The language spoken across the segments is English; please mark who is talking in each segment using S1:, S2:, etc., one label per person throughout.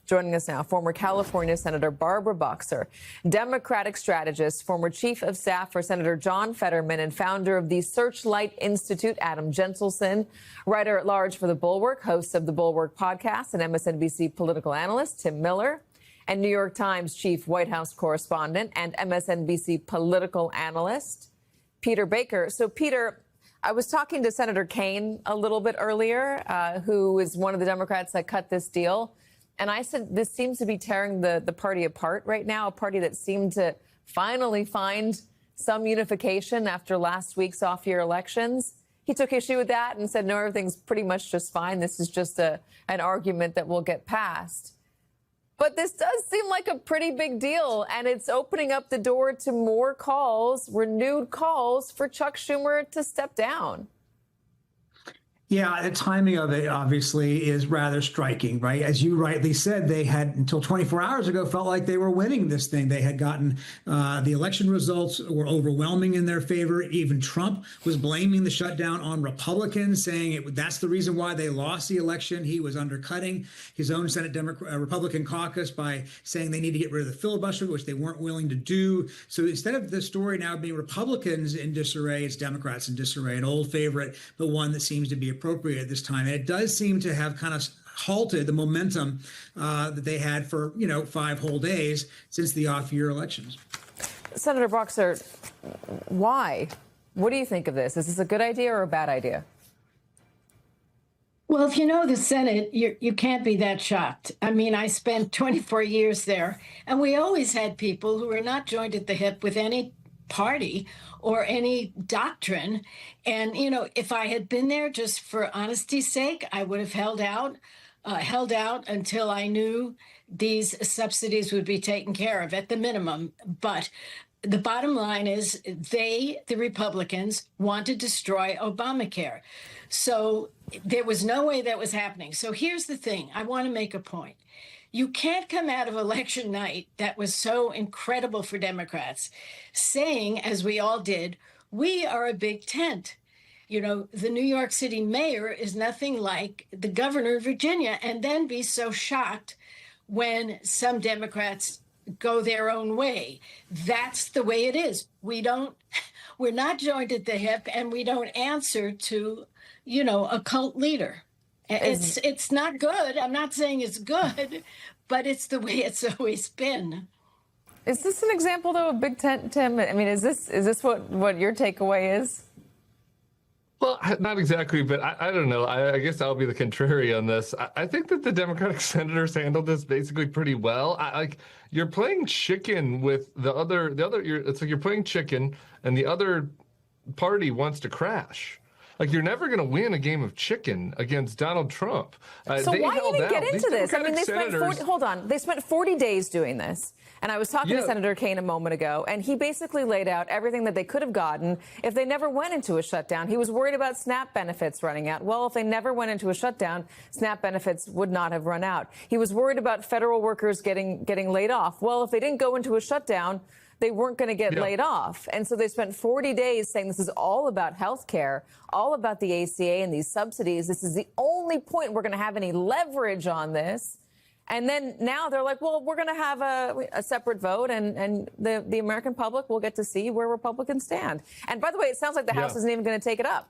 S1: Joining us now, former California Senator Barbara Boxer, Democratic strategist, former chief of staff for Senator John Fetterman, and founder of the Searchlight Institute, Adam Jenselson, writer at large for The Bulwark, host of The Bulwark podcast, and MSNBC political analyst Tim Miller, and New York Times chief White House correspondent and MSNBC political analyst Peter Baker. So, Peter, I was talking to Senator Kaine a little bit earlier, who is one of the Democrats that cut this deal. And I said, this seems to be tearing the party apart right now, a party that seemed to finally find some unification after last week's off-year elections. He took issue with that and said, no, everything's pretty much just fine. This is just an argument that will get passed. But this does seem like a pretty big deal, and it's opening up the door to more calls, renewed calls for Chuck Schumer to step down.
S2: Yeah, the timing of it obviously is rather striking, right? As you rightly said, they had until 24 hours ago felt like they were winning this thing. They had gotten the election results were overwhelming in their favor. Even Trump was blaming the shutdown on Republicans, saying that's the reason why they lost the election. He was undercutting his own Senate Republican caucus by saying they need to get rid of the filibuster, which they weren't willing to do. So instead of the story now being Republicans in disarray, it's Democrats in disarray, an old favorite, but one that seems to be appropriate at this time. And it does seem to have kind of halted the momentum that they had for, 5 whole days since the off-year elections.
S1: Senator Boxer, why? What do you think of this? Is this a good idea or a bad idea?
S3: Well, if you know the Senate, you can't be that shocked. I mean, I spent 24 years there, and we always had people who were not joined at the hip with any party or any doctrine. And, if I had been there just for honesty's sake, I would have held out until I knew these subsidies would be taken care of at the minimum. But the bottom line is the Republicans, want to destroy Obamacare. So there was no way that was happening. So here's the thing. I want to make a point. You can't come out of election night that was so incredible for Democrats saying, as we all did, we are a big tent. The New York City mayor is nothing like the governor of Virginia, and then be so shocked when some Democrats go their own way. That's the way it is. We're not joined at the hip, and we don't answer to, a cult leader. It's not good. I'm not saying it's good, but it's the way it's always been.
S1: Is this an example, though, of big tent, Tim? I mean, is this what your takeaway is?
S4: Well, not exactly, but I don't know. I guess I'll be the contrary on this. I think that the Democratic senators handled this basically pretty well. You're playing chicken with the other. It's like you're playing chicken, and the other party wants to crash. Like, you're never going to win a game of chicken against Donald Trump.
S1: So why even get into this? I mean, they spent 40 days doing this. And I was talking to Senator Kaine a moment ago, and he basically laid out everything that they could have gotten if they never went into a shutdown. He was worried about SNAP benefits running out. Well, if they never went into a shutdown, SNAP benefits would not have run out. He was worried about federal workers getting laid off. Well, if they didn't go into a shutdown, they weren't going to get laid off. And so they spent 40 days saying this is all about health care, all about the ACA and these subsidies. This is the only point we're going to have any leverage on this. And then now they're like, well, we're going to have a separate vote, and the American public will get to see where Republicans stand. And by the way, it sounds like the House isn't even going to take it up.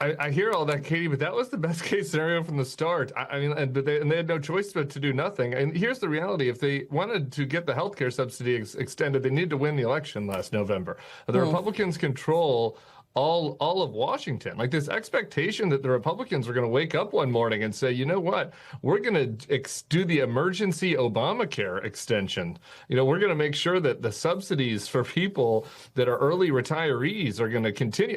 S4: I hear all that, Katie, but that was the best case scenario from the start. But they had no choice but to do nothing. And here's the reality. If they wanted to get the health care subsidy extended, they needed to win the election last November. The Republicans control all of Washington. Like, this expectation that the Republicans are going to wake up one morning and say, you know what, we're going to do the emergency Obamacare extension. We're going to make sure that the subsidies for people that are early retirees are going to continue.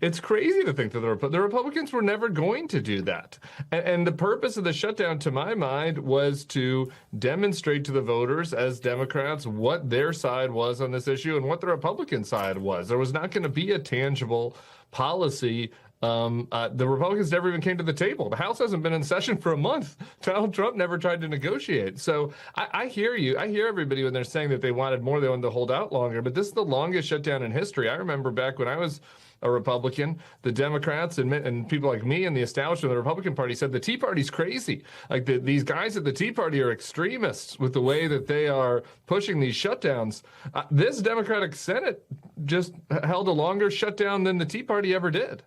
S4: It's crazy to think that the Republicans were never going to do that. And the purpose of the shutdown, to my mind, was to demonstrate to the voters as Democrats what their side was on this issue and what the Republican side was. There was not going to be a tangible policy The Republicans never even came to the table. The House hasn't been in session for a month. Donald Trump never tried to negotiate. So I hear you. I hear everybody when they're saying that they wanted more, they wanted to hold out longer. But this is the longest shutdown in history. I remember back when I was a Republican, the Democrats and people like me and the establishment of the Republican Party said the Tea Party's crazy. Like these guys at the Tea Party are extremists with the way that they are pushing these shutdowns. This Democratic Senate just held a longer shutdown than the Tea Party ever did.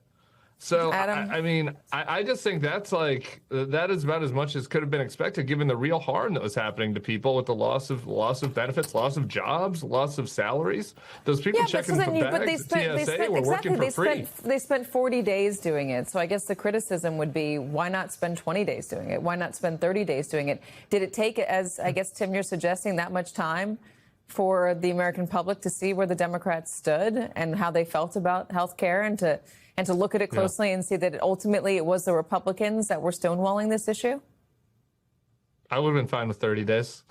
S4: So, I just think that is about as much as could have been expected, given the real harm that was happening to people with the loss of benefits, loss of jobs, loss of salaries. Those people checking the bags at TSA were working for free.
S1: They spent 40 days doing it. So I guess the criticism would be, why not spend 20 days doing it? Why not spend 30 days doing it? Did it take, as I guess, Tim, you're suggesting, that much time for the American public to see where the Democrats stood and how they felt about health care and to look at it closely and see that ultimately it was the Republicans that were stonewalling this issue?
S4: I would have been fine with 30 days.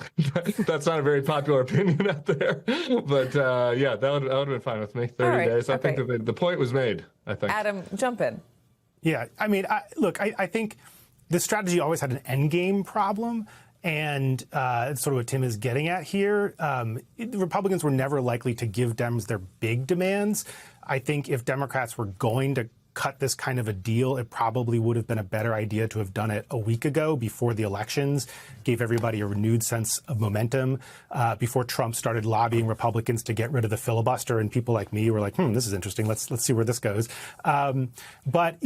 S4: That's not a very popular opinion out there. But that would have been fine with me. 30 days. I think that the point was made, I think.
S1: Adam, jump in.
S5: Yeah, I mean, I think the strategy always had an end game problem. And it's sort of what Tim is getting at here. The Republicans were never likely to give Dems their big demands. I think if Democrats were going to cut this kind of a deal, it probably would have been a better idea to have done it a week ago before the elections, gave everybody a renewed sense of momentum, before Trump started lobbying Republicans to get rid of the filibuster. And people like me were like, this is interesting. Let's see where this goes. But,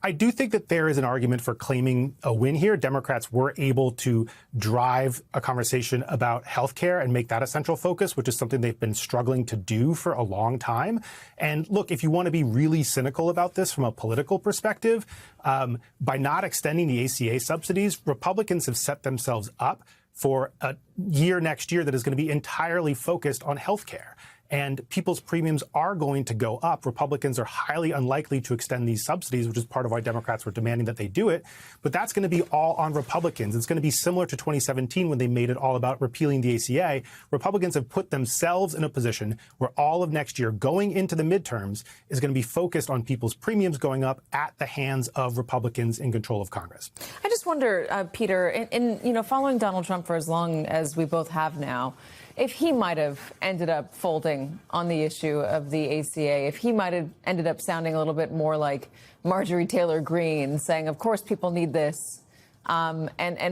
S5: I do think that there is an argument for claiming a win here. Democrats were able to drive a conversation about health care and make that a central focus, which is something they've been struggling to do for a long time. And look, if you want to be really cynical about this from a political perspective, by not extending the ACA subsidies, Republicans have set themselves up for a year next year that is going to be entirely focused on health care. And people's premiums are going to go up. Republicans are highly unlikely to extend these subsidies, which is part of why Democrats were demanding that they do it. But that's going to be all on Republicans. It's going to be similar to 2017 when they made it all about repealing the ACA. Republicans have put themselves in a position where all of next year, going into the midterms, is going to be focused on people's premiums going up at the hands of Republicans in control of Congress.
S1: I just wonder, Peter, in following Donald Trump for as long as we both have now, if he might have ended up folding on the issue of the ACA, if he might have ended up sounding a little bit more like Marjorie Taylor Greene, saying, of course, people need this, and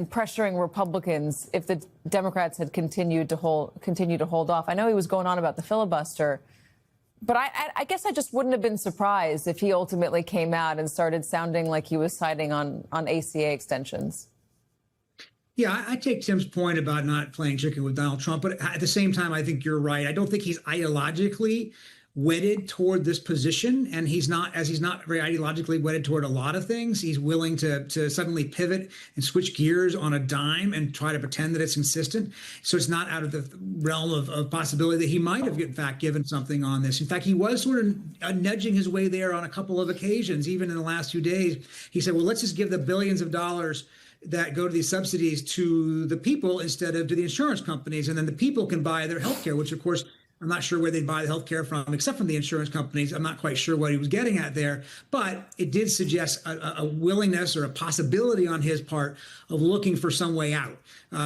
S1: pressuring Republicans if the Democrats had continued to hold off. I know he was going on about the filibuster, but I guess I just wouldn't have been surprised if he ultimately came out and started sounding like he was siding on ACA extensions.
S2: Yeah, I take Tim's point about not playing chicken with Donald Trump, but at the same time, I think you're right. I don't think he's ideologically wedded toward this position, and he's not very ideologically wedded toward a lot of things. He's willing to suddenly pivot and switch gears on a dime and try to pretend that it's consistent. So it's not out of the realm of possibility that he might have, in fact, given something on this. In fact, he was sort of nudging his way there on a couple of occasions, even in the last 2 days. He said, well, let's just give the billions of dollars that go to these subsidies to the people instead of to the insurance companies. And then the people can buy their health care, which, of course, I'm not sure where they'd buy the health care from, except from the insurance companies. I'm not quite sure what he was getting at there. But it did suggest a willingness or a possibility on his part of looking for some way out.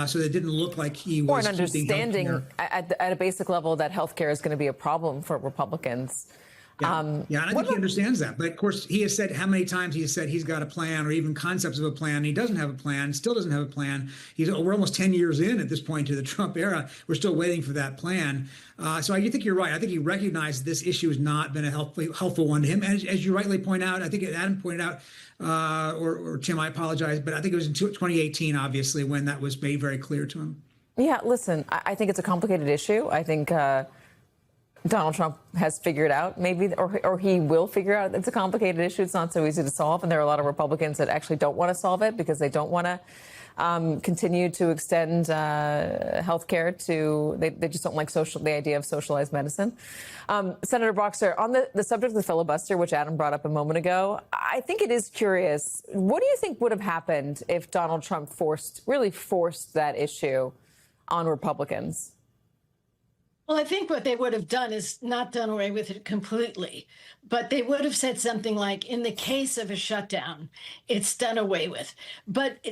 S2: So it didn't look like he was
S1: or an understanding at a basic level that health care is going to be a problem for Republicans.
S2: Yeah, and I think he understands that. But of course, he has said how many times he has said he's got a plan or even concepts of a plan. He doesn't have a plan, still doesn't have a plan. We're almost 10 years in at this point to the Trump era. We're still waiting for that plan. So I think you're right. I think he recognized this issue has not been a helpful one to him. And as you rightly point out, I think Adam pointed out, or Tim, I apologize, but I think it was in 2018, obviously, when that was made very clear to him.
S1: Yeah, listen, I think it's a complicated issue. I think Donald Trump has figured out maybe, or he will figure out it's a complicated issue. It's not so easy to solve. And there are a lot of Republicans that actually don't want to solve it because they don't want to continue to extend health care to, they just don't like the idea of socialized medicine. Senator Boxer, on the subject of the filibuster, which Adam brought up a moment ago, I think it is curious. What do you think would have happened if Donald Trump really forced that issue on Republicans?
S3: Well, I think what they would have done is not done away with it completely, but they would have said something like, in the case of a shutdown, it's done away with. But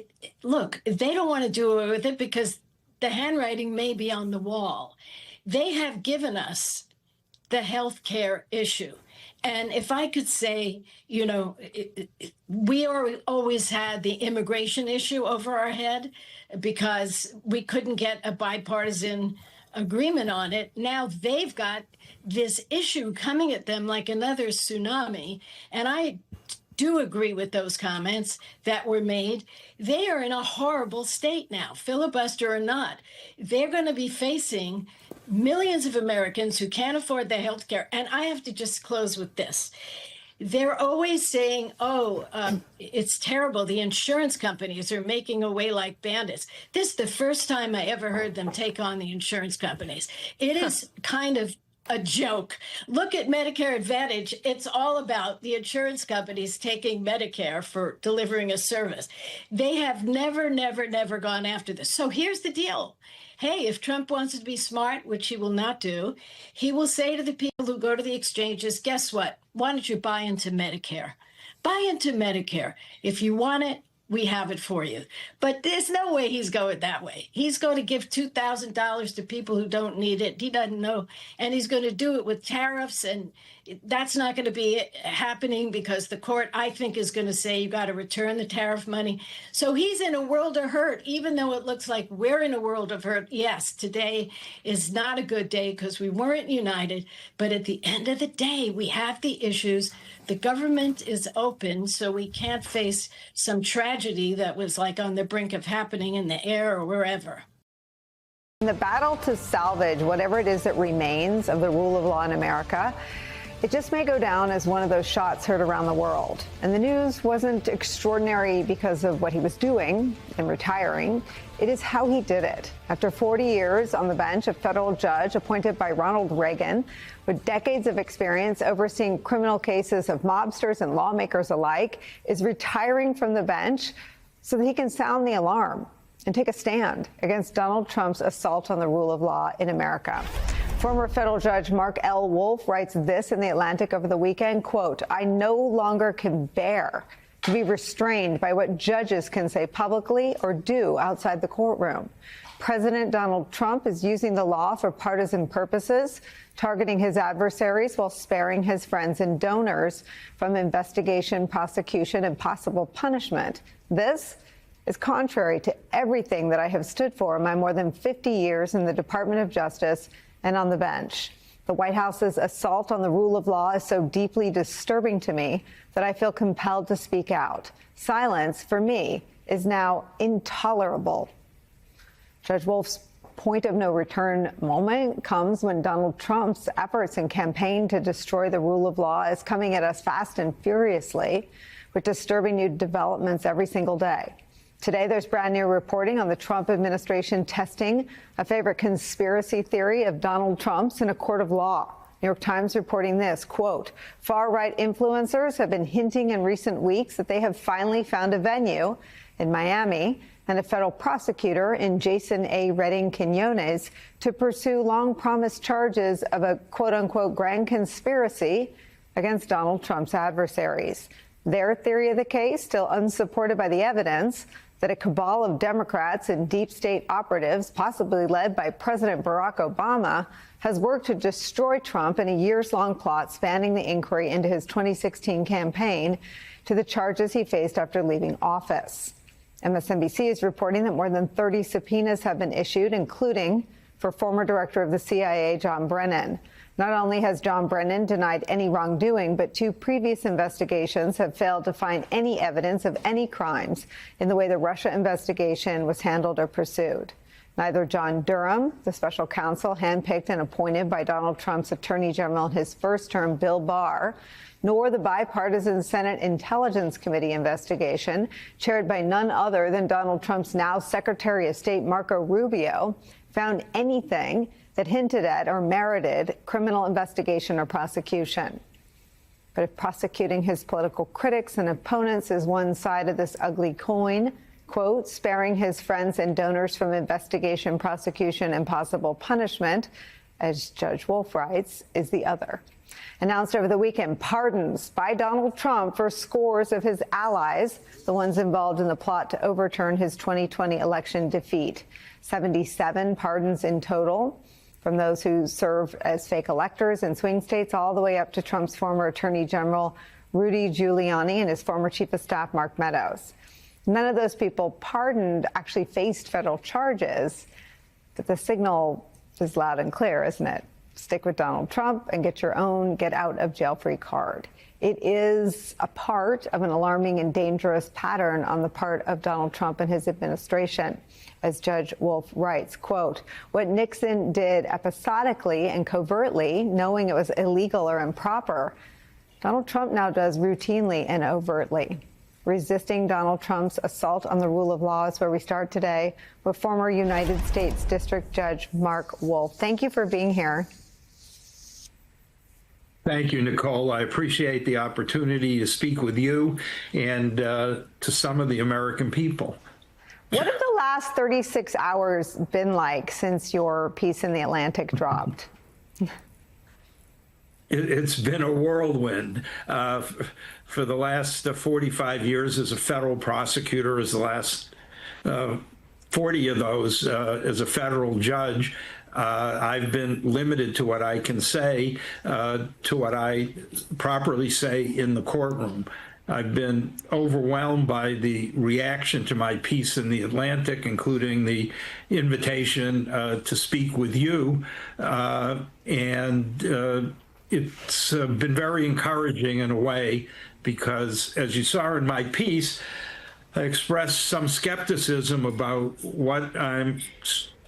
S3: look, they don't want to do away with it because the handwriting may be on the wall. They have given us the health care issue. And if I could say, you know, we always had the immigration issue over our head because we couldn't get a bipartisan agreement on it. Now they've got this issue coming at them like another tsunami. And I do agree with those comments that were made. They are in a horrible state now, filibuster or not. They're going to be facing millions of Americans who can't afford their health care. And I have to just close with this. They're always saying, it's terrible. The insurance companies are making away like bandits. This is the first time I ever heard them take on the insurance companies. It is kind of a joke. Look at Medicare Advantage. It's all about the insurance companies taking Medicare for delivering a service. They have never, never, never gone after this. So here's the deal. Hey, if Trump wants to be smart, which he will not do, he will say to the people who go to the exchanges, guess what? Why don't you buy into Medicare? Buy into Medicare. If you want it, we have it for you. But there's no way he's going that way. He's going to give $2,000 to people who don't need it. He doesn't know. And he's going to do it with tariffs. And that's not going to be happening because the court, I think, is going to say you got to return the tariff money. So he's in a world of hurt, even though it looks like we're in a world of hurt. Yes, today is not a good day because we weren't united. But at the end of the day, we have the issues. The government is open, so we can't face some tragedy that was like on the brink of happening in the air or wherever.
S6: The battle to salvage whatever it is that remains of the rule of law in America, it just may go down as one of those shots heard around the world. And the news wasn't extraordinary because of what he was doing in retiring. It is how he did it. After 40 years on the bench, a federal judge appointed by Ronald Reagan with decades of experience overseeing criminal cases of mobsters and lawmakers alike is retiring from the bench so that he can sound the alarm and take a stand against Donald Trump's assault on the rule of law in America. Former federal judge Mark L. Wolf writes this in The Atlantic over the weekend, quote, I no longer can bear to be restrained by what judges can say publicly or do outside the courtroom. President Donald Trump is using the law for partisan purposes, targeting his adversaries while sparing his friends and donors from investigation, prosecution, and possible punishment. This is contrary to everything that I have stood for in my more than 50 years in the Department of Justice and on the bench. The White House's assault on the rule of law is so deeply disturbing to me that I feel compelled to speak out. Silence, for me, is now intolerable. Judge Wolf's point of no return moment comes when Donald Trump's efforts and campaign to destroy the rule of law is coming at us fast and furiously with disturbing new developments every single day. Today, there's brand new reporting on the Trump administration testing a favorite conspiracy theory of Donald Trump's in a court of law. New York Times reporting this, quote, far-right influencers have been hinting in recent weeks that they have finally found a venue in Miami and a federal prosecutor in Jason A. Redding Quinones to pursue long-promised charges of a quote-unquote grand conspiracy against Donald Trump's adversaries. Their theory of the case, still unsupported by the evidence, that a cabal of Democrats and deep state operatives, possibly led by President Barack Obama, has worked to destroy Trump in a years-long plot spanning the inquiry into his 2016 campaign to the charges he faced after leaving office. MSNBC is reporting that more than 30 subpoenas have been issued, including for former director of the CIA, John Brennan. Not only has John Brennan denied any wrongdoing, but 2 previous investigations have failed to find any evidence of any crimes in the way the Russia investigation was handled or pursued. Neither John Durham, the special counsel handpicked and appointed by Donald Trump's attorney general in his first term, Bill Barr, nor the bipartisan Senate Intelligence Committee investigation, chaired by none other than Donald Trump's now Secretary of State, Marco Rubio, found anything that hinted at or merited criminal investigation or prosecution. But if prosecuting his political critics and opponents is one side of this ugly coin, quote, sparing his friends and donors from investigation, prosecution, and possible punishment, as Judge Wolf writes, is the other. Announced over the weekend pardons by Donald Trump for scores of his allies, the ones involved in the plot to overturn his 2020 election defeat. 77 pardons in total from those who served as fake electors in swing states, all the way up to Trump's former Attorney General Rudy Giuliani and his former Chief of Staff Mark Meadows. None of those people pardoned actually faced federal charges, but the signal is loud and clear, isn't it? Stick with Donald Trump and get your own get out of jail free card. It is a part of an alarming and dangerous pattern on the part of Donald Trump and his administration. As Judge Wolf writes, quote, what Nixon did episodically and covertly, knowing it was illegal or improper, Donald Trump now does routinely and overtly. Resisting Donald Trump's assault on the rule of law is where we start today with former United States District Judge Mark Wolf. Thank you for being here.
S7: Thank you, Nicole. I appreciate the opportunity to speak with you and to some of the American people.
S6: What have the last 36 hours been like since your piece in The Atlantic dropped?
S7: It's been a whirlwind. For the last 45 years as a federal prosecutor, as the last 40 of those as a federal judge, I've been limited to what I can say, to what I properly say in the courtroom. I've been overwhelmed by the reaction to my piece in The Atlantic, including the invitation to speak with you. It's been very encouraging in a way, because as you saw in my piece, I expressed some skepticism about what I'm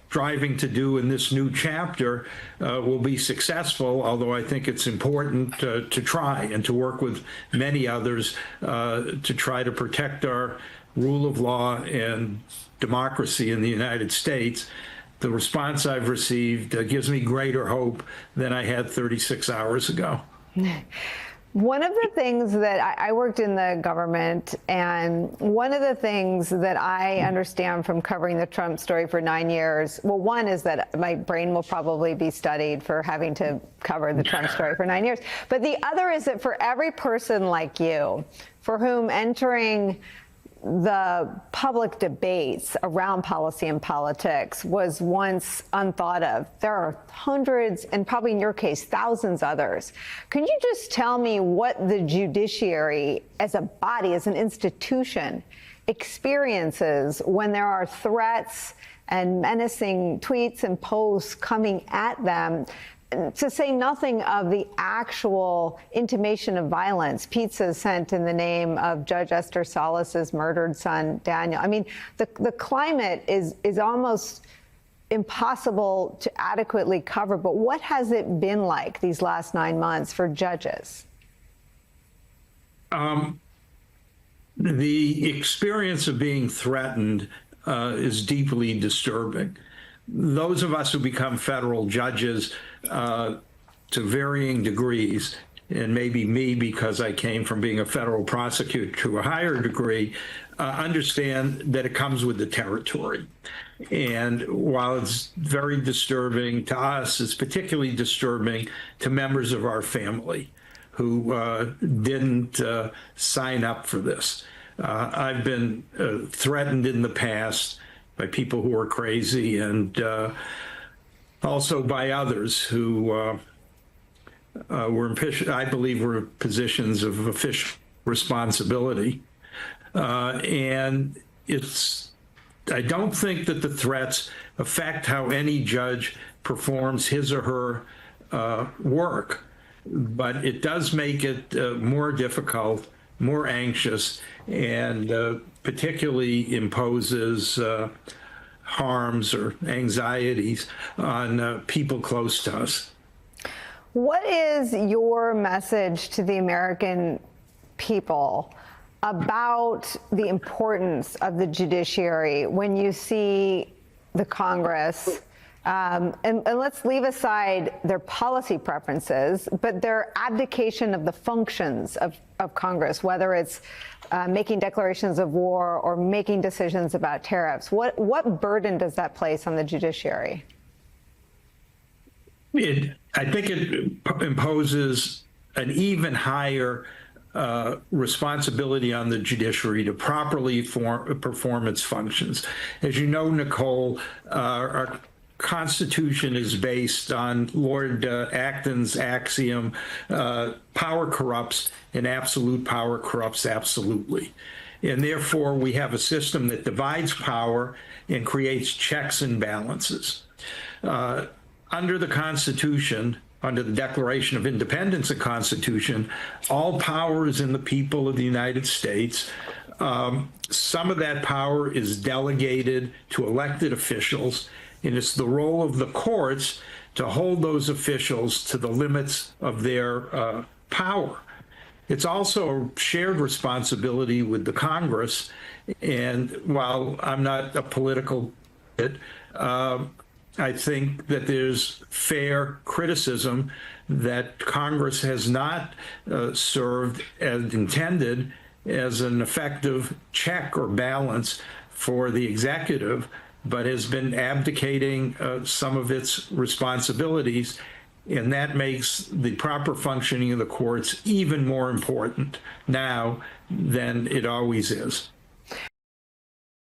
S7: striving to do in this new chapter will be successful, although I think it's important to try and to work with many others to try to protect our rule of law and democracy in the United States. The response I've received gives me greater hope than I had 36 hours ago.
S6: One of the things that I worked in the government, and one of the things that I understand from covering the Trump story for 9 years, well, one is that my brain will probably be studied for having to cover the Trump story for 9 years. But the other is that for every person like you, for whom entering the public debates around policy and politics was once unthought of, there are hundreds, and probably in your case, thousands others. Can you just tell me what the judiciary as a body, as an institution, experiences when there are threats and menacing tweets and posts coming at them, to say nothing of the actual intimation of violence, pizzas sent in the name of Judge Esther Salas's murdered son, Daniel? I mean, the climate is almost impossible to adequately cover, but what has it been like these last 9 months for judges?
S7: The experience of being threatened is deeply disturbing. Those of us who become federal judges to varying degrees, and maybe me because I came from being a federal prosecutor to a higher degree, understand that it comes with the territory. And while it's very disturbing to us, it's particularly disturbing to members of our family who didn't sign up for this. I've been threatened in the past by people who are crazy, and also by others who I believe were in positions of official responsibility. And I don't think that the threats affect how any judge performs his or her work, but it does make it more difficult, more anxious, and particularly imposes harms or anxieties on people close to us.
S6: What is your message to the American people about the importance of the judiciary when you see the Congress? And let's leave aside their policy preferences, but their abdication of the functions of Congress, whether it's making declarations of war or making decisions about tariffs. What burden does that place on the judiciary?
S7: I think it imposes an even higher responsibility on the judiciary to properly perform its functions. As you know, Nicole, our Constitution is based on Lord Acton's axiom, power corrupts and absolute power corrupts absolutely. And therefore, we have a system that divides power and creates checks and balances. Under the Constitution, under the Declaration of Independence and Constitution, all power is in the people of the United States. Some of that power is delegated to elected officials, and it's the role of the courts to hold those officials to the limits of their power. It's also a shared responsibility with the Congress. And while I'm not a political I think that there's fair criticism that Congress has not served as intended as an effective check or balance for the executive, but has been abdicating some of its responsibilities. And that makes the proper functioning of the courts even more important now than it always is.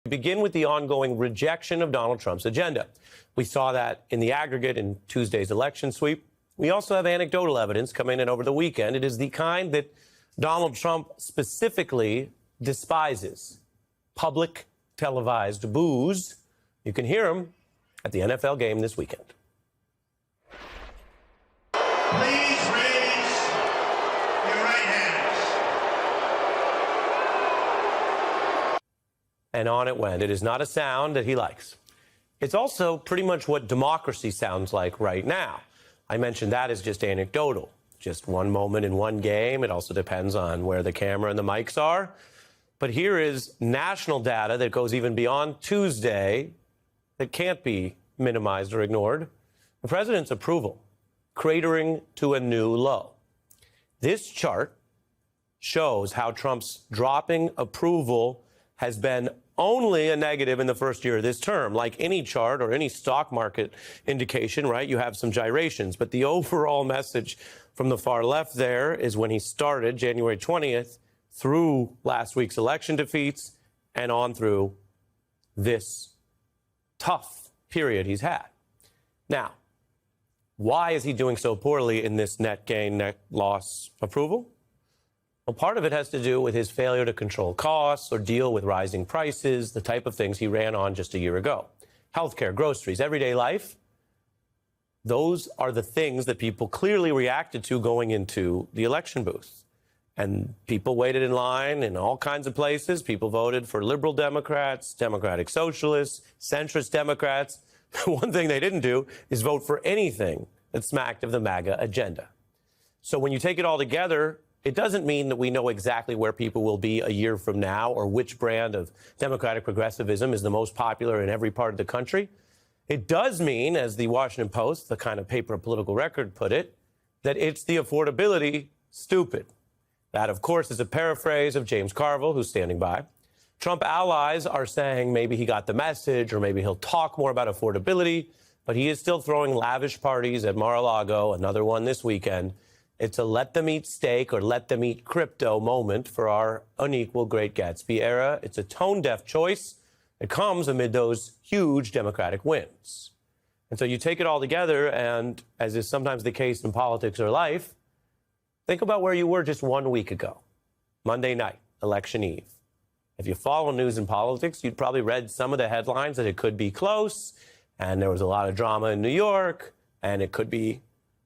S8: Begin with the ongoing rejection of Donald Trump's agenda. We saw that in the aggregate in Tuesday's election sweep. We also have anecdotal evidence coming in over the weekend. It is the kind that Donald Trump specifically despises. Public televised boos. You can hear him at the NFL game this weekend.
S9: Please raise your right hands.
S8: And on it went. It is not a sound that he likes. It's also pretty much what democracy sounds like right now. I mentioned that as just anecdotal. Just one moment in one game. It also depends on where the camera and the mics are. But here is national data that goes even beyond Tuesday that can't be minimized or ignored. The president's approval cratering to a new low. This chart shows how Trump's dropping approval has been only a negative in the first year of this term. Like any chart or any stock market indication, right, you have some gyrations. But the overall message from the far left there is when he started January 20th through last week's election defeats and on through this tough period he's had. Now, why is he doing so poorly in this net gain, net loss approval? Well, part of it has to do with his failure to control costs or deal with rising prices, the type of things he ran on just a year ago. Healthcare, groceries, everyday life. Those are the things that people clearly reacted to going into the election booth. And people waited in line in all kinds of places. People voted for liberal Democrats, Democratic Socialists, centrist Democrats. One thing they didn't do is vote for anything that smacked of the MAGA agenda. So when you take it all together, it doesn't mean that we know exactly where people will be a year from now or which brand of democratic progressivism is the most popular in every part of the country. It does mean, as the Washington Post, the kind of paper of political record, put it, that it's the affordability stupid. That, of course, is a paraphrase of James Carville, who's standing by. Trump allies are saying maybe he got the message or maybe he'll talk more about affordability, but he is still throwing lavish parties at Mar-a-Lago, another one this weekend. It's a let them eat steak or let them eat crypto moment for our unequal Great Gatsby era. It's a tone-deaf choice. It comes amid those huge Democratic wins. And so you take it all together, and as is sometimes the case in politics or life, think about where you were just 1 week ago, Monday night, election eve. If you follow news and politics, you'd probably read some of the headlines that it could be close, and there was a lot of drama in New York, and it could be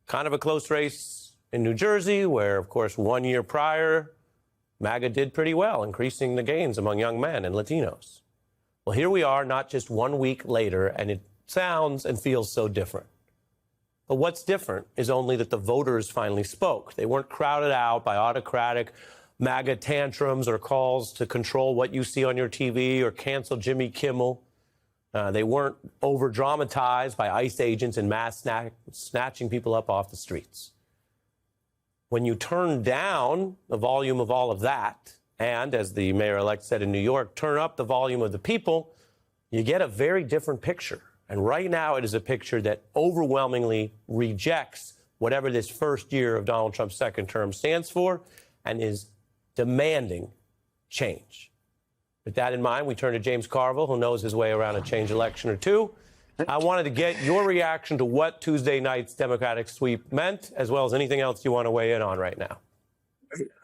S8: kind of a close race in New Jersey, where, of course, 1 year prior, MAGA did pretty well, increasing the gains among young men and Latinos. Well, here we are, not just 1 week later, and it sounds and feels so different. But what's different is only that the voters finally spoke. They weren't crowded out by autocratic MAGA tantrums or calls to control what you see on your TV or cancel Jimmy Kimmel. They weren't over-dramatized by ICE agents and mass snatching people up off the streets. When you turn down the volume of all of that, and as the mayor-elect said in New York, turn up the volume of the people, you get a very different picture. And right now, it is a picture that overwhelmingly rejects whatever this first year of Donald Trump's second term stands for and is demanding change. With that in mind, we turn to James Carville, who knows his way around a change election or two. I wanted to get your reaction to what Tuesday night's Democratic sweep meant, as well as anything else you want to weigh in on right now.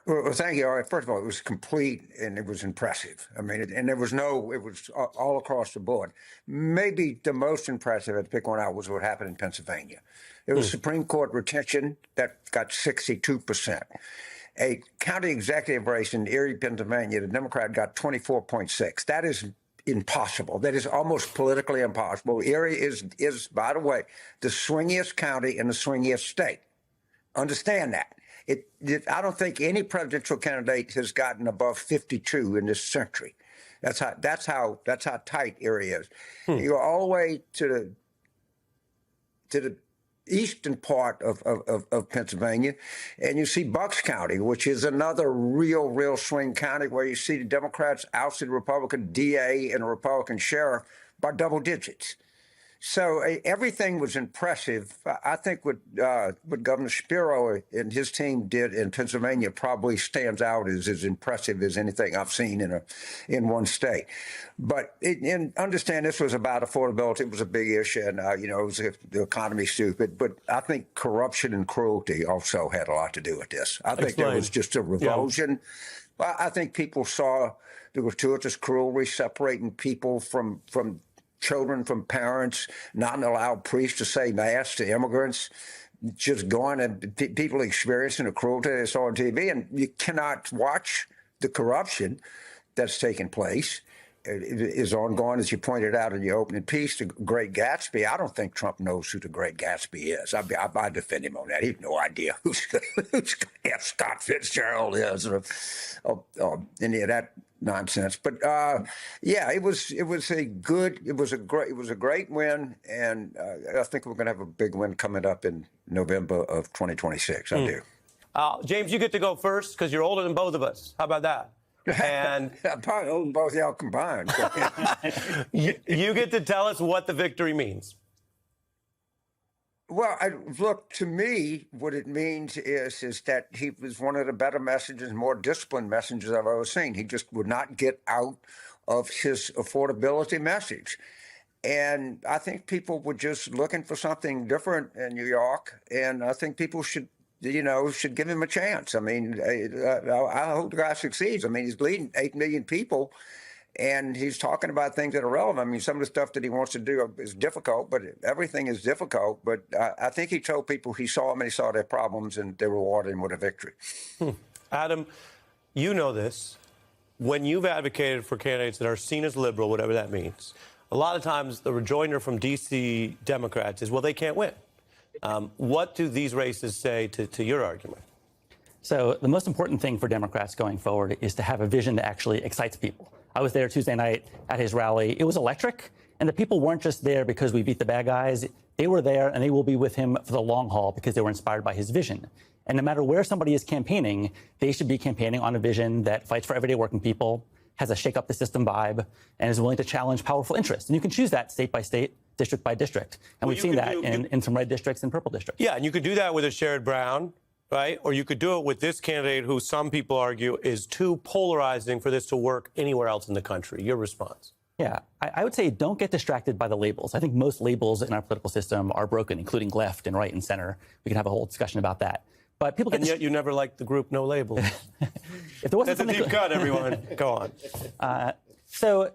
S10: Well, thank you. All right. First of all, it was complete and it was impressive. I mean, and it was all across the board. Maybe the most impressive, I'd pick one out, was what happened in Pennsylvania. It was Supreme Court retention that got 62%. A county executive race in Erie, Pennsylvania, the Democrat got 24.6. That is impossible. That is almost politically impossible. Erie is, by the way, the swingiest county in the swingiest state. Understand that. I don't think any presidential candidate has gotten above 52 in this century. That's how tight Erie is. You go all the way to the eastern part of Pennsylvania, and you see Bucks County, which is another real swing county where you see the Democrats ousted the Republican DA and a Republican sheriff by double digits. So everything was impressive. I think what Governor Shapiro and his team did in Pennsylvania probably stands out as impressive as anything I've seen in one state. But and understand this was about affordability. It was a big issue, and it was the economy stupid. But I think corruption and cruelty also had a lot to do with this. I think there was just a revulsion. Yeah. I think people saw the gratuitous cruelty separating people from children from parents, not allow priests to say mass to immigrants, just going and people experiencing the cruelty they saw on TV. And you cannot watch the corruption that's taking place. It is ongoing, as you pointed out in your opening piece, the Great Gatsby. I don't think Trump knows who the Great Gatsby is. I defend him on that. He has no idea who Scott Fitzgerald is or any of that nonsense. But it was a great win, and I think we're going to have a big win coming up in November of 2026. I do.
S8: James, you get to go first because you're older than both of us. How about that? And
S10: I'm probably older than both y'all combined.
S8: you get to tell us what the victory means.
S10: Well, look, to me, what it means is that he was one of the better messengers, more disciplined messengers I've ever seen. He just would not get out of his affordability message. And I think people were just looking for something different in New York. And I think people should give him a chance. I mean, I hope the guy succeeds. I mean, he's leading 8 million people. And he's talking about things that are relevant. I mean, some of the stuff that he wants to do is difficult, but everything is difficult. But I think he told people he saw them and he saw their problems, and they rewarded him with a victory.
S8: Adam, you know this. When you've advocated for candidates that are seen as liberal, whatever that means, a lot of times the rejoinder from D.C. Democrats is, well, they can't win. What do these races say to your argument?
S11: So the most important thing for Democrats going forward is to have a vision that actually excites people. I was there Tuesday night at his rally. It was electric, and the people weren't just there because we beat the bad guys. They were there, and they will be with him for the long haul because they were inspired by his vision. And no matter where somebody is campaigning, they should be campaigning on a vision that fights for everyday working people, has a shake-up-the-system vibe, and is willing to challenge powerful interests. And you can choose that state by state, district by district. And we've seen that in some red districts and purple districts.
S8: Yeah, and you could do that with a Sherrod Brown, right? Or you could do it with this candidate who some people argue is too polarizing for this to work anywhere else in the country. Your response?
S11: Yeah, I would say don't get distracted by the labels. I think most labels in our political system are broken, including left and right and center. We can have a whole discussion about that. But people get
S8: yet you never liked the group No Labels.
S11: If there wasn't
S8: That's a deep cut, everyone. Go on.
S11: So,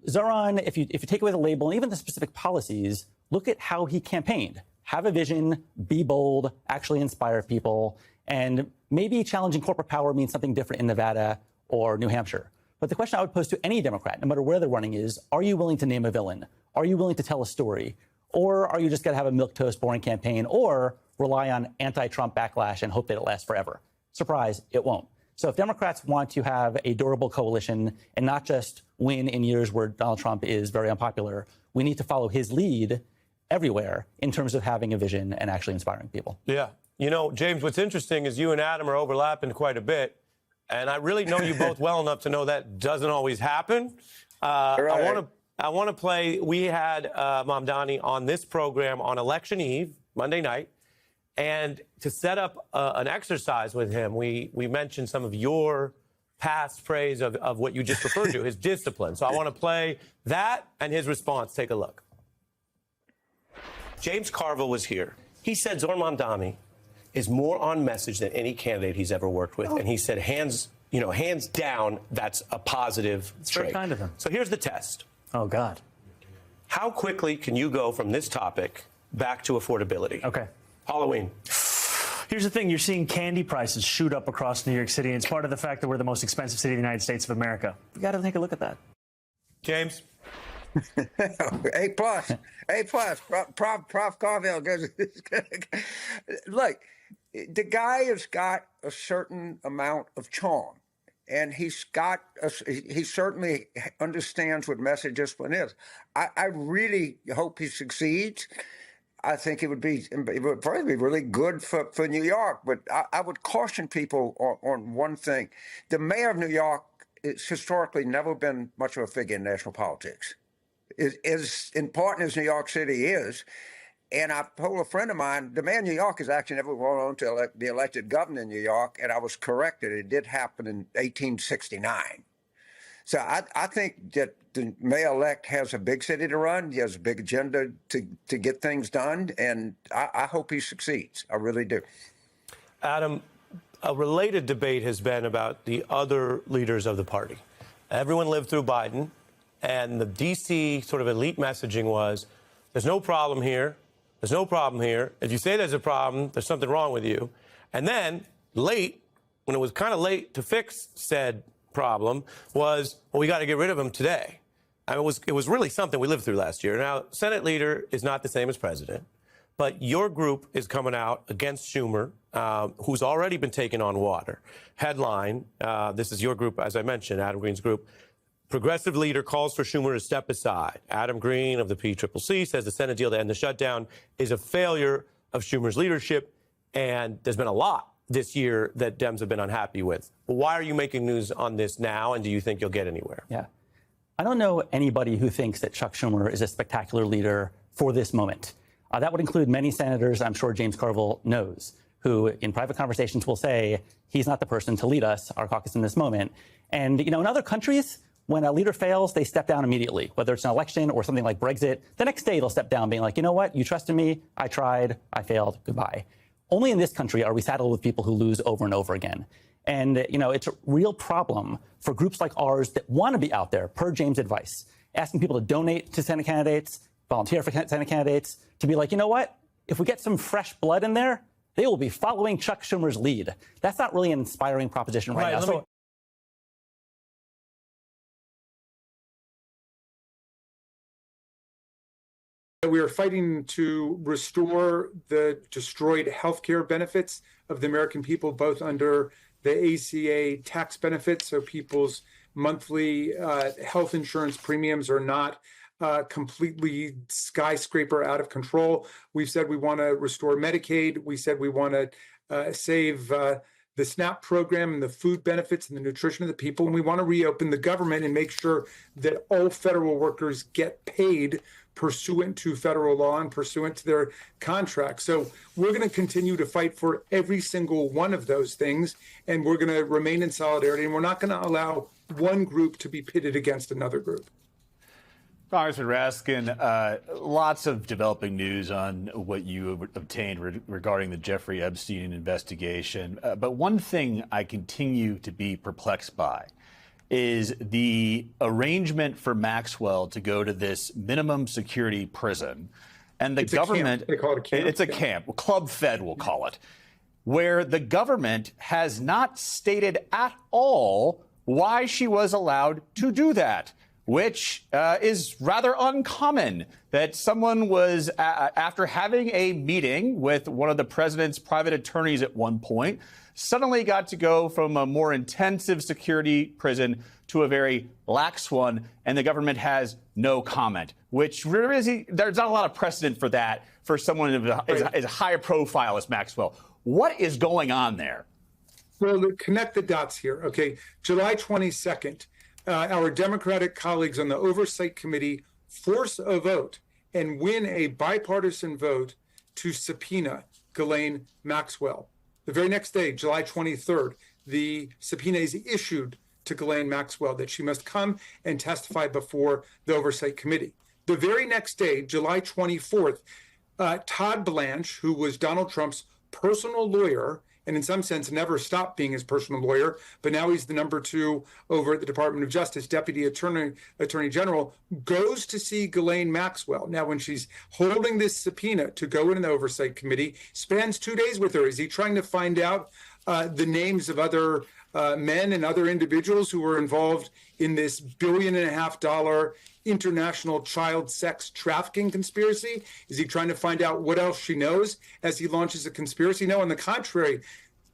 S11: Zoran, if you take away the label and even the specific policies, look at how he campaigned. Have a vision, be bold, actually inspire people, and maybe challenging corporate power means something different in Nevada or New Hampshire. But the question I would pose to any Democrat, no matter where they're running, is, are you willing to name a villain? Are you willing to tell a story? Or are you just going to have a milquetoast, boring campaign, or rely on anti-Trump backlash and hope that it lasts forever? Surprise, it won't. So if Democrats want to have a durable coalition and not just win in years where Donald Trump is very unpopular, we need to follow his lead everywhere in terms of having a vision and actually inspiring people.
S8: Yeah. James, what's interesting is you and Adam are overlapping quite a bit. And I really know you both well enough to know that doesn't always happen. I I want to play. We had Mamdani on this program on election eve, Monday night. And to set up an exercise with him, we mentioned some of your past praise of what you just referred to, his discipline. So I want to play that and his response. Take a look. James Carville was here. He said Zohran Mamdani is more on message than any candidate he's ever worked with. And he said, hands down, that's a positive trait.
S11: Very kind of him.
S8: So here's the test.
S11: Oh, God.
S8: How quickly can you go from this topic back to affordability?
S11: Okay.
S8: Halloween.
S12: Here's the thing. You're seeing candy prices shoot up across New York City. And it's part of the fact that we're the most expensive city in the United States of America.
S11: You got to take a look at that.
S8: James?
S10: A+. Prof Carville goes, look, the guy has got a certain amount of charm. And he certainly understands what message discipline is. I really hope he succeeds. I think it would probably be really good for New York. But I would caution people on one thing. The mayor of New York has historically never been much of a figure in national politics. As important as New York City is, and I told a friend of mine, the mayor of New York has actually never gone on to be elected governor in New York, and I was corrected. It did happen in 1869. So I think that the mayor-elect has a big city to run. He has a big agenda to get things done, and I hope he succeeds. I really do.
S8: Adam, a related debate has been about the other leaders of the party. Everyone lived through Biden, and the D.C. sort of elite messaging was, there's no problem here. There's no problem here. If you say there's a problem, there's something wrong with you. And then late, when it was kind of late to fix said problem, was, well, we got to get rid of him today. I mean, it was really something we lived through last year. Now, Senate leader is not the same as president, but your group is coming out against Schumer, who's already been taking on water. Headline, this is your group, as I mentioned, Adam Green's group. Progressive leader calls for Schumer to step aside. Adam Green of the PCCC says the Senate deal to end the shutdown is a failure of Schumer's leadership. And there's been a lot this year that Dems have been unhappy with. Why are you making news on this now? And do you think you'll get anywhere?
S11: Yeah. I don't know anybody who thinks that Chuck Schumer is a spectacular leader for this moment. That would include many senators, I'm sure James Carville knows, who in private conversations will say he's not the person to lead us, our caucus, in this moment. And, in other countries, when a leader fails, they step down immediately, whether it's an election or something like Brexit. The next day, they'll step down being like, you know what? You trusted me. I tried. I failed. Goodbye. Only in this country are we saddled with people who lose over and over again. And, it's a real problem for groups like ours that want to be out there, per James' advice, asking people to donate to Senate candidates, volunteer for Senate candidates, to be like, you know what? If we get some fresh blood in there, they will be following Chuck Schumer's lead. That's not really an inspiring proposition right now.
S13: We are fighting to restore the destroyed health care benefits of the American people, both under the ACA tax benefits, so people's monthly health insurance premiums are not completely skyscraper out of control. We've said we want to restore Medicaid. We said we want to save the SNAP program and the food benefits and the nutrition of the people. And we want to reopen the government and make sure that all federal workers get paid pursuant to federal law and pursuant to their contracts. So we're going to continue to fight for every single one of those things, and we're going to remain in solidarity, and we're not going to allow one group to be pitted against another group.
S14: Congressman Raskin, lots of developing news on what you obtained regarding the Jeffrey Epstein investigation. But one thing I continue to be perplexed by is the arrangement for Maxwell to go to this minimum security prison. And the government,
S13: they call it a camp.
S14: It's a camp, Club Fed, we'll call it, where the government has not stated at all why she was allowed to do that, which is rather uncommon, that someone was, after having a meeting with one of the president's private attorneys at one point, suddenly got to go from a more intensive security prison to a very lax one, and the government has no comment, which really, there's not a lot of precedent for that for someone as high a profile as Maxwell. What is going on there?
S13: Well, connect the dots here. Okay, July 22nd, our Democratic colleagues on the Oversight Committee force a vote and win a bipartisan vote to subpoena Ghislaine Maxwell. The very next day, July 23rd, the subpoena is issued to Ghislaine Maxwell that she must come and testify before the Oversight Committee. The very next day, July 24th, Todd Blanche, who was Donald Trump's personal lawyer, and in some sense never stopped being his personal lawyer, but now he's the number 2 over at the Department of Justice, Deputy Attorney General, goes to see Ghislaine Maxwell. Now, when she's holding this subpoena to go in the Oversight Committee, spends 2 days with her. Is he trying to find out the names of other men and other individuals who were involved in this $1.5 billion international child sex trafficking conspiracy? Is he trying to find out what else she knows as he launches a conspiracy? No, on the contrary,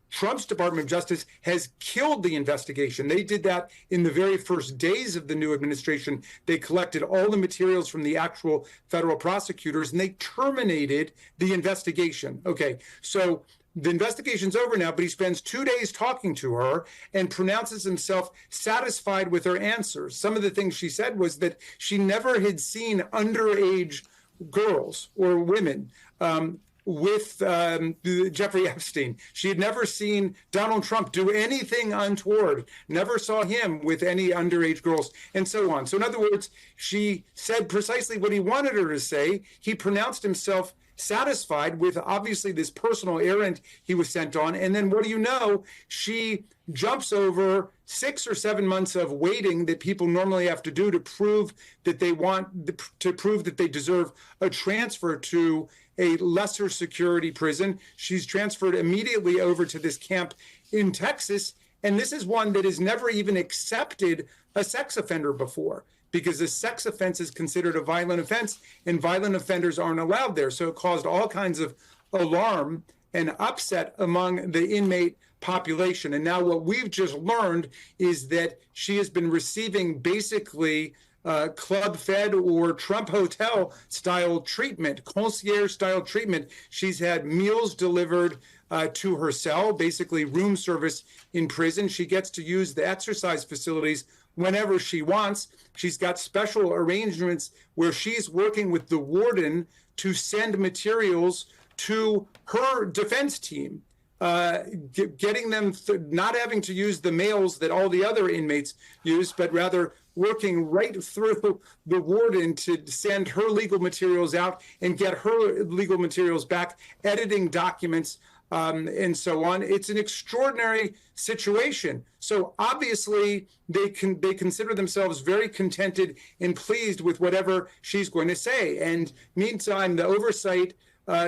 S13: Trump's Department of Justice has killed the investigation. They did that in the very first days of the new administration. They collected all the materials from the actual federal prosecutors and they terminated the investigation. Okay, so the investigation's over now, but he spends 2 days talking to her and pronounces himself satisfied with her answers. Some of the things she said was that she never had seen underage girls or women with Jeffrey Epstein. She had never seen Donald Trump do anything untoward, never saw him with any underage girls, and so on. So in other words, she said precisely what he wanted her to say. He pronounced himself satisfied with obviously this personal errand he was sent on. And then what do you know? She jumps over 6 or 7 months of waiting that people normally have to do to prove that they deserve a transfer to a lesser security prison. She's transferred immediately over to this camp in Texas. And this is one that has never even accepted a sex offender before, because a sex offense is considered a violent offense and violent offenders aren't allowed there. So it caused all kinds of alarm and upset among the inmate population. And now what we've just learned is that she has been receiving basically club fed or Trump hotel style treatment, concierge style treatment. She's had meals delivered to her cell, basically room service in prison. She gets to use the exercise facilities whenever she wants. She's got special arrangements where she's working with the warden to send materials to her defense team, getting them not having to use the mails that all the other inmates use, but rather working right through the warden to send her legal materials out and get her legal materials back, editing documents, and so on. It's an extraordinary situation. So obviously they consider themselves very contented and pleased with whatever she's going to say. And meantime, the Oversight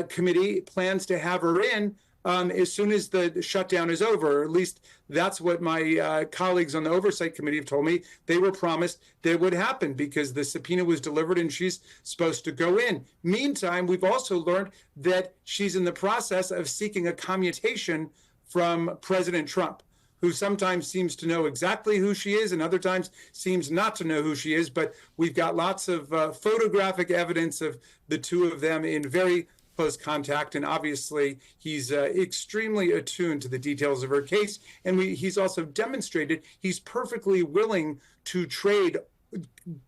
S13: Committee plans to have her in as soon as the shutdown is over. At least that's what my colleagues on the Oversight Committee have told me. They were promised that would happen because the subpoena was delivered and she's supposed to go in. Meantime, we've also learned that she's in the process of seeking a commutation from President Trump, who sometimes seems to know exactly who she is and other times seems not to know who she is. But we've got lots of photographic evidence of the two of them in very close contact, and obviously he's extremely attuned to the details of her case, and he's also demonstrated he's perfectly willing to trade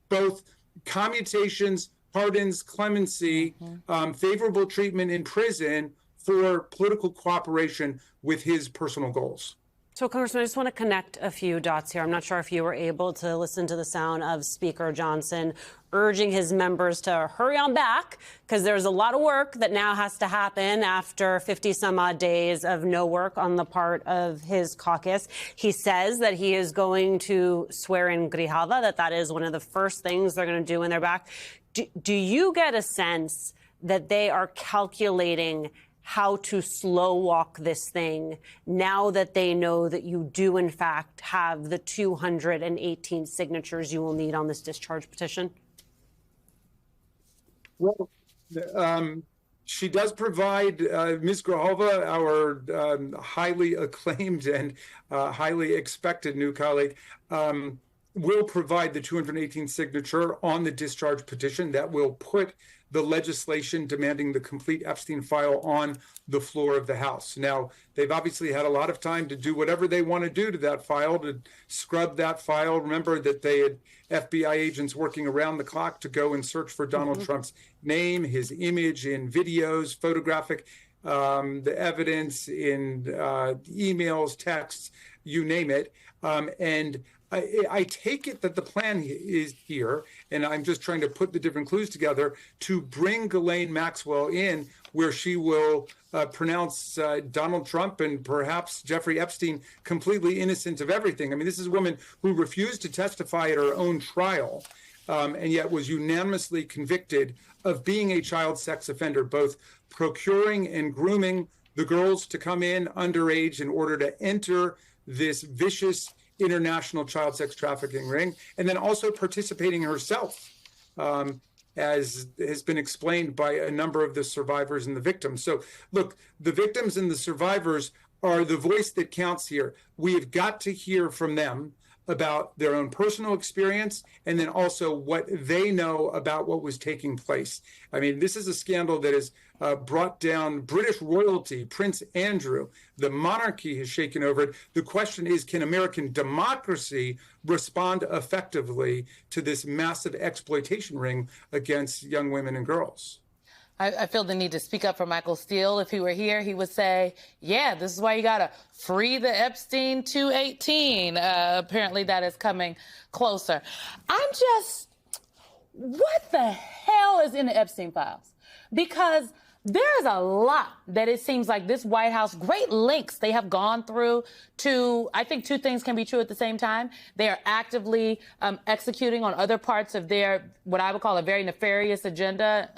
S13: both commutations, pardons, clemency, favorable treatment in prison for political cooperation with his personal goals.
S15: So, Congressman, I just want to connect a few dots here. I'm not sure if you were able to listen to the sound of Speaker Johnson urging his members to hurry on back, because there's a lot of work that now has to happen after 50 some odd days of no work on the part of his caucus. He says that he is going to swear in Grijalva, that is one of the first things they're going to do when they're back. Do you get a sense that they are calculating how to slow walk this thing now that they know that you do, in fact, have the 218 signatures you will need on this discharge petition?
S13: Well, she does provide Ms. Grijalva, our highly acclaimed and highly expected new colleague, will provide the 218 signature on the discharge petition that will put the legislation demanding the complete Epstein file on the floor of the House. Now, they've obviously had a lot of time to do whatever they want to do to that file, to scrub that file. Remember that they had FBI agents working around the clock to go and search for Donald Trump's name, his image in videos, photographic, the evidence in emails, texts, you name it. And I take it that the plan is here, and I'm just trying to put the different clues together to bring Ghislaine Maxwell in, where she will pronounce Donald Trump and perhaps Jeffrey Epstein completely innocent of everything. I mean, this is a woman who refused to testify at her own trial, and yet was unanimously convicted of being a child sex offender, both procuring and grooming the girls to come in underage in order to enter this vicious international child sex trafficking ring, and then also participating herself, as has been explained by a number of the survivors and the victims. So look, the victims and the survivors are the voice that counts here. We have got to hear from them about their own personal experience and then also what they know about what was taking place. I mean, this is a scandal that has brought down British royalty, Prince Andrew. The monarchy has shaken over it. The question is, can American democracy respond effectively to this massive exploitation ring against young women and girls?
S16: I feel the need to speak up for Michael Steele. If he were here, he would say, yeah, this is why you got to free the Epstein 218. Apparently that is coming closer. What the hell is in the Epstein files? Because there's a lot that it seems like this White House, great lengths they have gone through to, I think two things can be true at the same time. They are actively executing on other parts of their, what I would call a very nefarious agenda,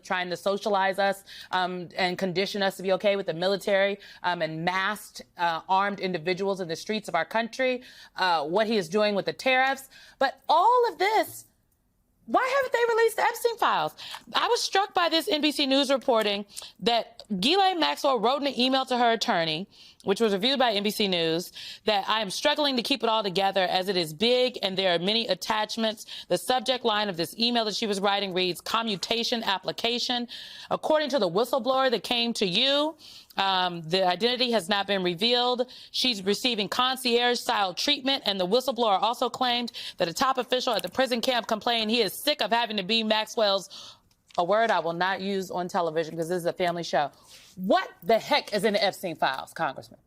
S16: trying to socialize us and condition us to be okay with the military and masked armed individuals in the streets of our country, what he is doing with the tariffs. But all of this, why haven't they released the Epstein files? I was struck by this NBC News reporting that Ghislaine Maxwell wrote in an email to her attorney, which was reviewed by NBC News, that I am struggling to keep it all together as it is big and there are many attachments. The subject line of this email that she was writing reads, commutation application. According to the whistleblower that came to you, the identity has not been revealed. She's receiving concierge-style treatment, and the whistleblower also claimed that a top official at the prison camp complained he is sick of having to be Maxwell's, a word I will not use on television because this is a family show. What the heck is in the Epstein files, Congressman?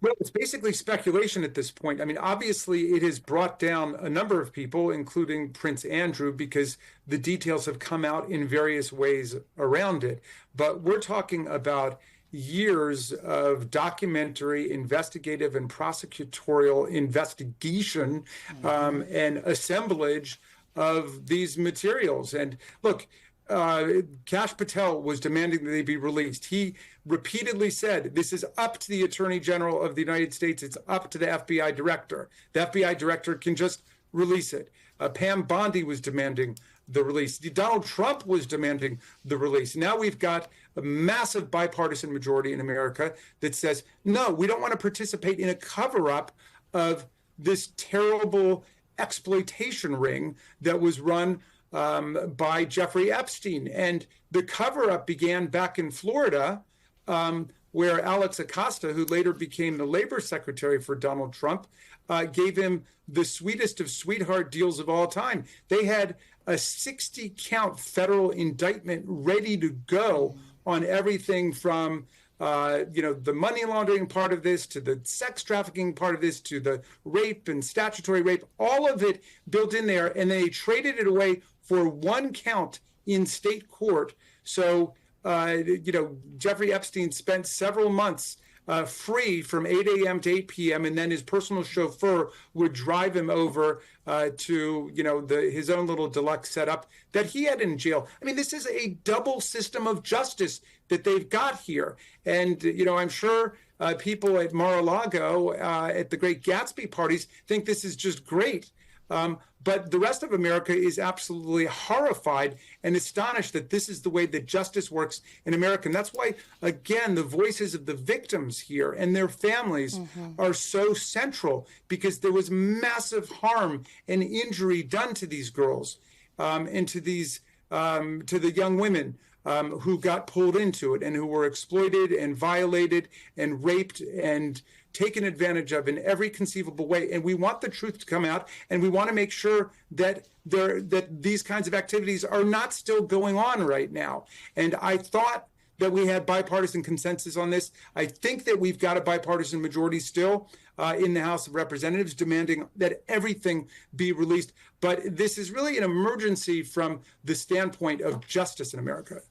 S13: Well, it's basically speculation at this point. I mean, obviously, it has brought down a number of people, including Prince Andrew, because the details have come out in various ways around it. But we're talking about years of documentary, investigative, and prosecutorial investigation and assemblage of these materials. And look, Kash Patel was demanding that they be released. He repeatedly said, this is up to the Attorney General of the United States. It's up to the FBI director. The FBI director can just release it. Pam Bondi was demanding the release. Donald Trump was demanding the release. Now we've got a massive bipartisan majority in America that says, no, we don't want to participate in a cover-up of this terrible exploitation ring that was run by Jeffrey Epstein. And the cover-up began back in Florida, where Alex Acosta, who later became the labor secretary for Donald Trump, gave him the sweetest of sweetheart deals of all time. They had a 60-count federal indictment ready to go on everything from the money laundering part of this, to the sex trafficking part of this, to the rape and statutory rape, all of it built in there, and they traded it away for one count in state court. So, Jeffrey Epstein spent several months free from 8 a.m. to 8 p.m., and then his personal chauffeur would drive him over to, his own little deluxe setup that he had in jail. I mean, this is a double system of justice that they've got here. And, I'm sure people at Mar-a-Lago, at the Great Gatsby parties, think this is just great. But the rest of America is absolutely horrified and astonished that this is the way that justice works in America. And that's why, again, the voices of the victims here and their families are so central, because there was massive harm and injury done to these girls and to these to the young women who got pulled into it and who were exploited and violated and raped and taken advantage of in every conceivable way. And we want the truth to come out, and we want to make sure that these kinds of activities are not still going on right now. And I thought that we had bipartisan consensus on this. I think that we've got a bipartisan majority still in the House of Representatives demanding that everything be released. But this is really an emergency from the standpoint of justice in America.